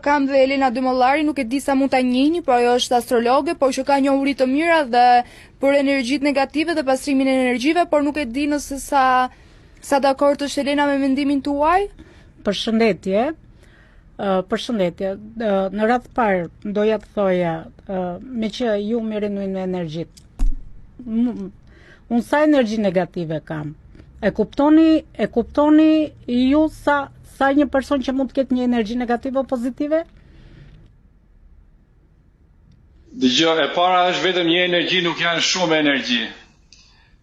Kam dhe Elena Dymollari, nuk e di sa mund ta njihni, por ajo është astrologe, por që ka njohuri të mira dhe për energjitë negative dhe pastrimin e energjive, por nuk e di nëse sa dakord është Elena me mendimin tuaj. Përshëndetje. Përshëndetje. Në radh parë doja të thoja, me që ju merreni me energjitë. Unë sa energji negative kam. E kuptoni ju sa një person që mund të ketë një energji negative o pozitive? Dëgjoj, e para është vetëm një energji, nuk janë shumë energji.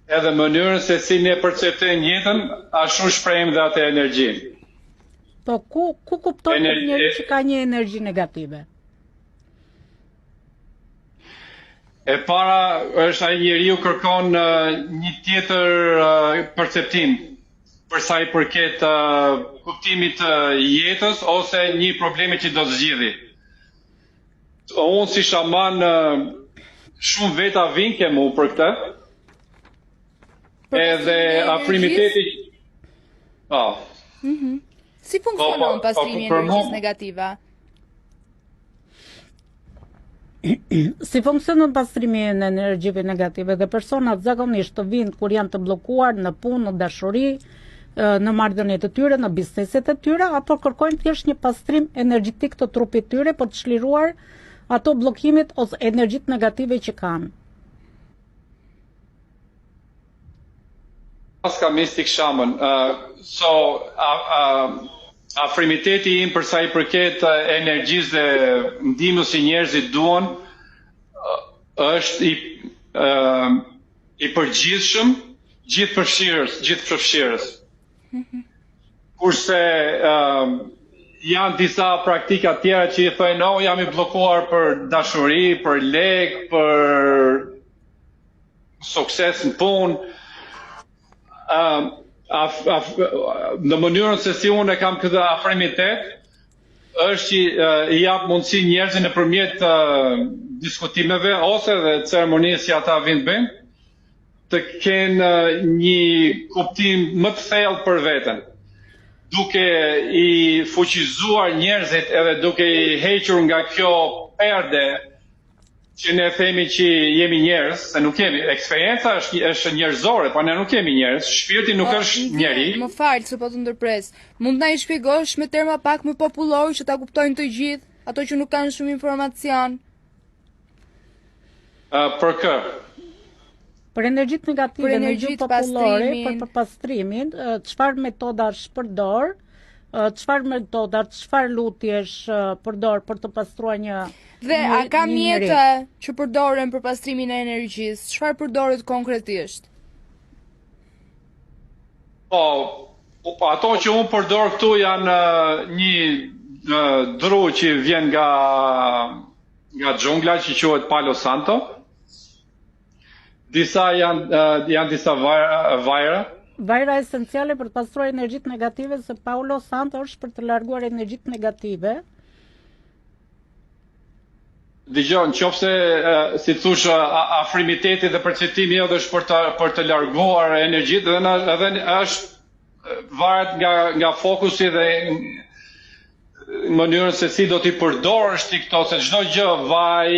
Edhe mënyrën se si ne perceptojmë jetën, ashtu shprehim dhe atë energji. Po ku kupton njëri që ka një energji negative? E para është ai njeriu kërkon një tjetër perceptim për sa i përket kuptimit të jetës ose një problemi që do të zgjidhi. Unë si shaman shumë veta vinë ke mu për këtë. Edhe afrimiteti... Si funksionon pastrimi i energjisë negative? Si funksionon pastrimi i energjive negative dhe personat zakonisht të vinë kur janë të bllokuar në punë, në dashuri, në marrëdhëniet e tyre, në bizneset e tyre, apo kërkojnë thjesht një pastrim energjetik të trupit tyre për të çliruar ato bllokimit ose energjitë negative që kanë. Paska Mystic Shaman, afrimiteti im për sa i përket energjisë dhe ndihmës që njerëzit duan është i përgjithshëm, gjithëpërfshirës. Kurse janë disa praktika tjera që i thojnë, no, jam i bllokuar për dashuri, për lek, për sukses në punë. Në mënyrën se si unë e kam këtë afrimitet, është që i jap mundësi njerëzit nëpërmjet diskutimeve ose dhe ceremonisë që ata vinë bëjnë, të kenë një kuptim më të thellë për veten, duke i fuqizuar njerëzit edhe duke i hequr nga kjo perde që ne themi që jemi njerëz, se nuk kemi, eksperienca është njerëzore, po ne nuk kemi njerëz, shpirti nuk është njeri. Më fal, se po të ndërpres. Mund na i shpjegosh me terma pak më popullor që ta kuptojnë të gjithë, ato që nuk kanë shumë informacion? Për kë? Për energjitë negative në gjuhë popullore, për pastrimin, çfarë metodash përdor, çfarë metoda, çfarë lutjesh përdor për të pastruar një Dhe a ka mjete që përdoren për pastrimin e energjisë? Çfarë përdoret konkretisht? Po, ato që unë përdor këtu janë një dru që vjen nga xhungla që quhet Palo Santo. Disa janë disa vajra. Vajra esenciale për të pastruar energjitë negative, se Palo Santo është për të larguar energjitë negative. Dëgjoj, nëse si thosh afrimiteti dhe perceptimi edhe është për të larguar energjitë dhe edhe është varet nga fokusi dhe mënyrën se si do t'i përdorësh ti këto, se çdo gjë, vaj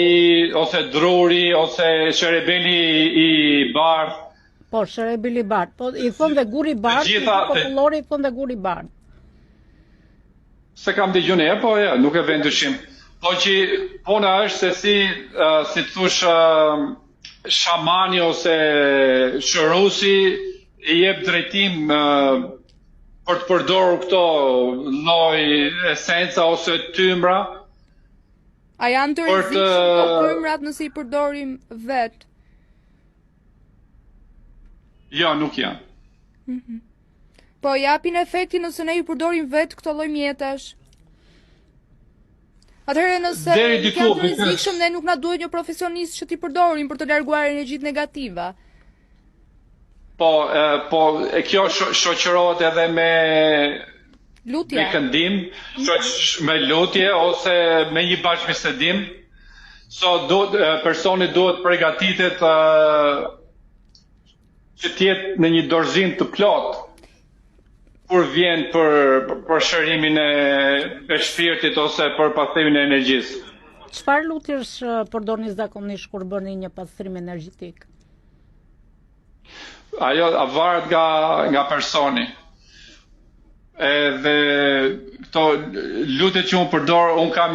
ose druri ose sherebeli i bardh. Po, sherebeli i bardh, po i thon dhe guri i bardh, popullori i thon dhe guri i bardh. Se kam dëgjuar po ja, nuk e vën dyshim. Po që puna është se si thosh shamani ose shërusi i jep drejtim për të përdorur këto lloj esenca ose tymra. A janë të rrezikshme këto tymrat nëse i përdorim vet? Jo, nuk janë. Po japin efektin nëse ne i përdorim vet këto lloj mjetash? Atëherë nëse janë të rrezikshëm, ne nuk na duhet një profesionist që t'i përdorim për të larguar energjitë negative. Po, kjo shoqërohet edhe me lutje, me këndim, me lutje ose me një bashkëbisedim. Personi duhet përgatitet që të jetë në një dorëzim të plot. kur vjen për shërimin e shpirtit ose për pastrimin e energjisë. Çfarë lutjesh përdorni zakonisht kur bëni një pastrim energjetik? Ajo varet nga personi. Edhe këto lutjet që unë përdor, unë kam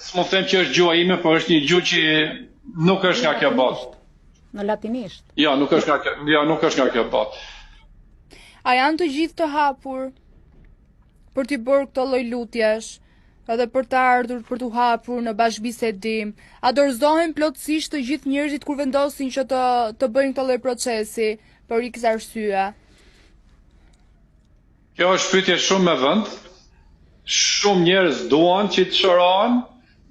s'mu them që është gjua ime, por është një gjuhë që nuk është nga kjo botë. Në latinisht? Jo, nuk është nga kjo botë. A janë të gjithë të hapur për t'i bërë këto lloj lutjesh, edhe për të ardhur për t'u hapur në bashkëbisedim? A dorëzohen plotësisht të gjithë njerëzit kur vendosin që të bëjnë këtë lloj procesi për x arsye? Kjo është pyetje shumë me vend. Shumë njerëz duan që të shërohen,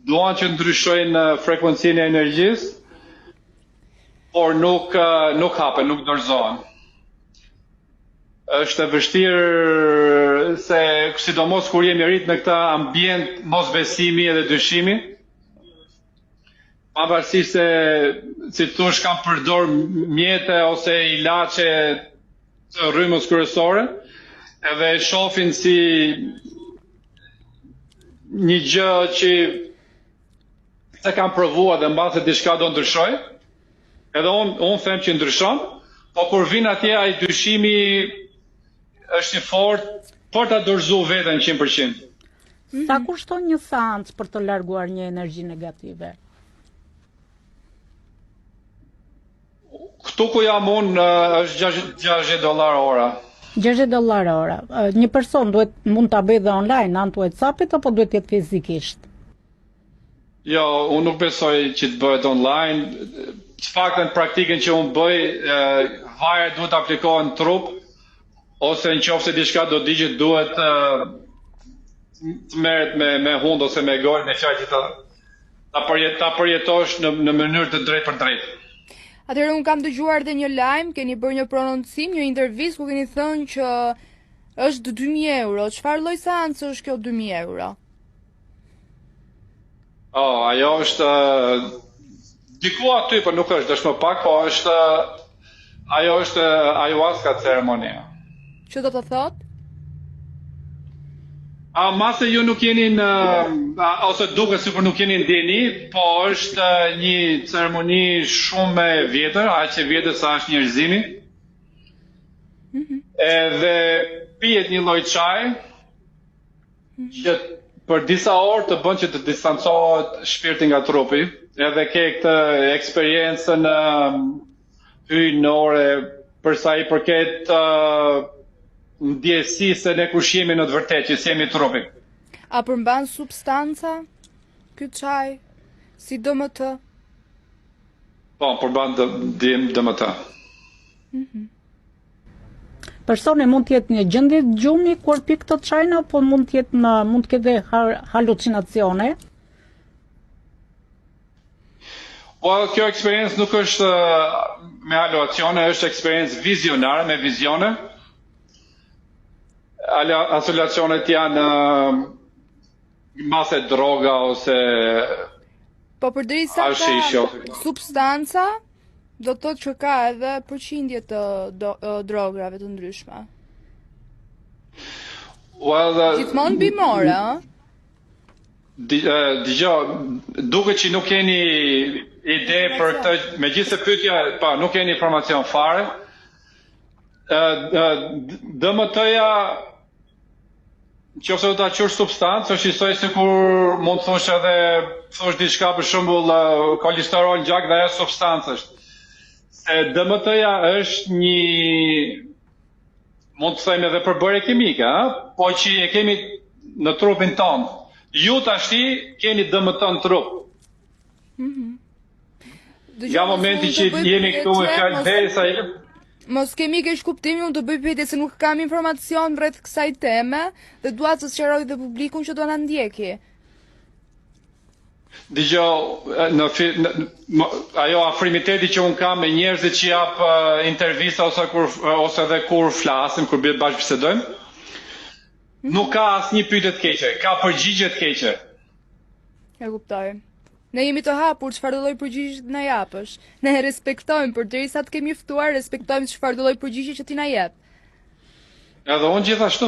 duan që ndryshojnë frekuencinë e energjisë, por nuk hapen, nuk dorëzohen. Është e vështirë se sidomos kur jemi rrit në këtë ambient mosbesimi edhe dyshimi, pavarësisht se si thosh kam përdor mjete ose ilaçe të rrymës kryesore, edhe shohin si një gjë që se kam provuar dhe mbase diçka do ndryshoj, edhe unë them që ndryshon, po kur vin atje ai dyshimi është një për ta dorëzuar veten 100%. Sa kushton një seancë për të larguar një energji negative? Këtu ku jam unë është $60 ora. $60 ora. Një person mund ta bëjë dhe online, anë të WhatsAppit, apo duhet jetë fizikisht? Jo, unë nuk besoj që të bëhet online. Të faktën praktikën që unë bëj, vajra duhet aplikohen në trup, ose në qoftë se diçka do digjet duhet të merret me hund ose me gojë, me fjalë që ta përjetosh në mënyrë të drejtë për drejtë. Atëherë unë kam dëgjuar dhe një lajm, keni bërë një prononcim, një intervistë ku keni thënë që është €2.000. Çfarë lloj seancë është kjo €2.000? Ajo është diku aty, por nuk është, është më pak, po ajo është ayahuasca ceremonia. Që do të thotë? Mase ju nuk jeni ose duke sikur nuk jeni ndjeni, po është një ceremoni shumë e vjetër, aq e vjetër sa është njerëzimi. Edhe pihet një lloj çaji që për disa orë të bën që të distancohet shpirti nga trupi, edhe ke këtë eksperiencën hyjnore për sa i përket ndjesisë ne kush jemi në të vërtetë, që jemi trupi. A përmban substanca ky çaj si DMT? Po, përmban DMT. Personi mund të jetë një gjendje gjumi kur pi këtë çajin, apo mund të ketë halucinacione? Po, kjo eksperiencë nuk është me halucinacione, është eksperiencë vizionare, me vizione. Halucinacionet janë mase droga ose po përderisa ka substanca, do të thotë që ka edhe përqindje të drograve të ndryshme. Gjithmonë bimore, ë? Dgjoj, duket që nuk keni ide për këtë, megjithëse pyetja, nuk keni informacion fare. DMT-ja, nëse do ta qush substancë, është njësoj sikur mund të thosh edhe thosh diçka për shembull kolesterol në gjak dhe ajo substancë është. Se DMT-ja është një, mund të themi edhe përbërje kimike, po që e kemi në trupin tonë. Ju tashti keni DMT në trup. Nga momenti që jemi këtu me fjalë derisa mos kemi keq kuptimi, unë të bëj pyetje se nuk kam informacion rreth kësaj teme dhe dua të sqaroj dhe publikun që do na ndjeki. Ajo afrimiteti që unë kam me njerëzit që jap intervista ose edhe kur flasim, kur bie bashkëbisedojmë, nuk ka asnjë pyetje të keqe, ka përgjigje të keqe. E kuptoj. Ne jemi të hapur çfarë lloj përgjigje na japësh. Ne respektojmë, por derisa të kemi ftuar, respektojmë çfarë lloj përgjigje që ti na jep. Edhe unë gjithashtu.